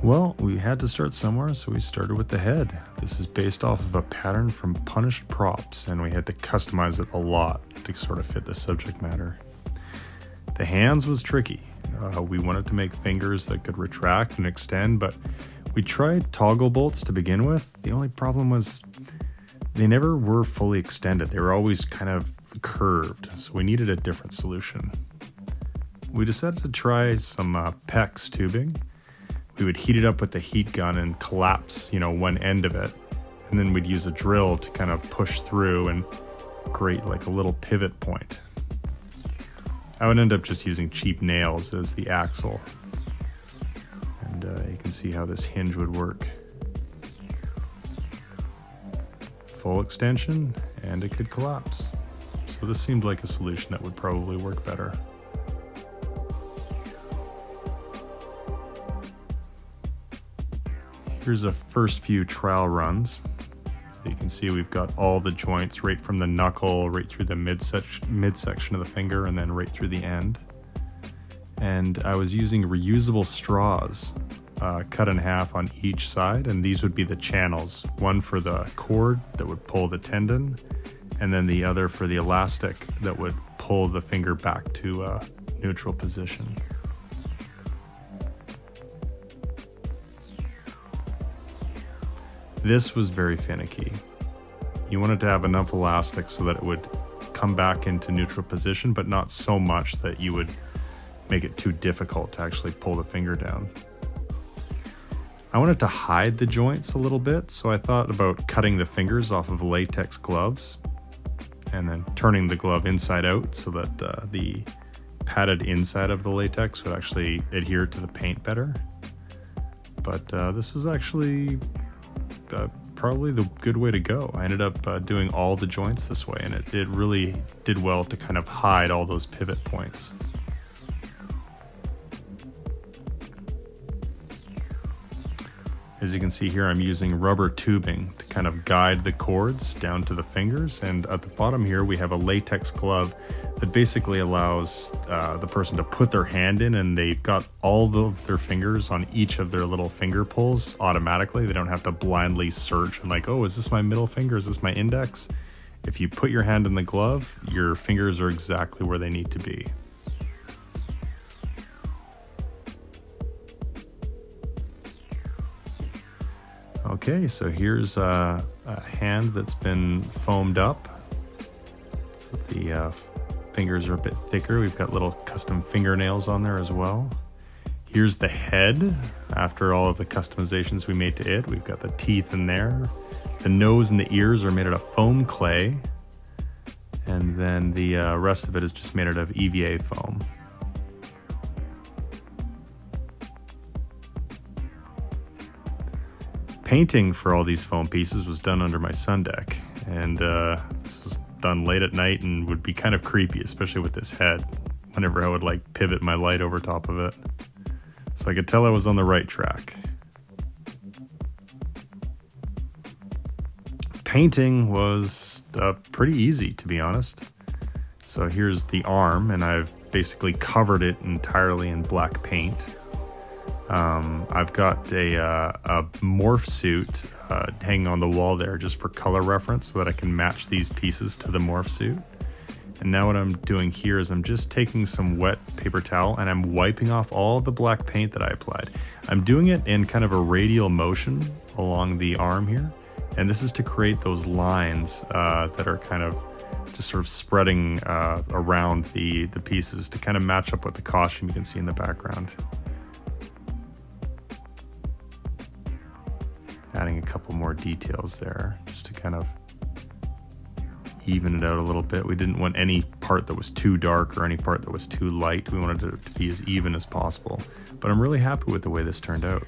Well, we had to start somewhere, so we started with the head. This is based off of a pattern from Punished Props, and we had to customize it a lot to sort of fit the subject matter. The hands was tricky. We wanted to make fingers that could retract and extend, but we tried toggle bolts to begin with. The only problem was they never were fully extended. They were always kind of curved, so we needed a different solution. We decided to try some PEX tubing. We would heat it up with the heat gun and collapse, one end of it. And then we'd use a drill to kind of push through and create like a little pivot point. I would end up just using cheap nails as the axle. And you can see how this hinge would work. Full extension, and it could collapse. So this seemed like a solution that would probably work better. Here's a first few trial runs. So you can see we've got all the joints right from the knuckle, right through the midsection of the finger, and then right through the end. And I was using reusable straws, cut in half on each side, and these would be the channels. One for the cord that would pull the tendon, and then the other for the elastic that would pull the finger back to a neutral position. This was very finicky. You wanted to have enough elastic so that it would come back into neutral position, but not so much that you would make it too difficult to actually pull the finger down. I wanted to hide the joints a little bit, so I thought about cutting the fingers off of latex gloves and then turning the glove inside out so that the padded inside of the latex would actually adhere to the paint better. But this was actually probably the good way to go. I ended up doing all the joints this way, and it really did well to kind of hide all those pivot points. As you can see here, I'm using rubber tubing to kind of guide the cords down to the fingers, and at the bottom here we have a latex glove that basically allows the person to put their hand in, and they've got all of their fingers on each of their little finger pulls automatically. They don't have to blindly search and like, oh, is this my middle finger? Is this my index? If you put your hand in the glove, your fingers are exactly where they need to be. Okay, so here's a hand that's been foamed up so that the fingers are a bit thicker. We've got little custom fingernails on there as well. Here's the head after all of the customizations we made to it. We've got the teeth in there. The nose and the ears are made out of foam clay. And then the rest of it is just made out of EVA foam. Painting for all these foam pieces was done under my sun deck, and this was done late at night and would be kind of creepy, especially with this head, whenever I would like pivot my light over top of it. So I could tell I was on the right track. Painting was pretty easy, to be honest. So here's the arm, and I've basically covered it entirely in black paint. I've got a Morphsuit hanging on the wall there just for color reference so that I can match these pieces to the Morphsuit. And now what I'm doing here is I'm just taking some wet paper towel and I'm wiping off all the black paint that I applied. I'm doing it in kind of a radial motion along the arm here. And this is to create those lines that are kind of just sort of spreading around the pieces to kind of match up with the costume you can see in the background. Adding a couple more details there just to kind of even it out a little bit. We didn't want any part that was too dark or any part that was too light. We wanted it to be as even as possible. But I'm really happy with the way this turned out.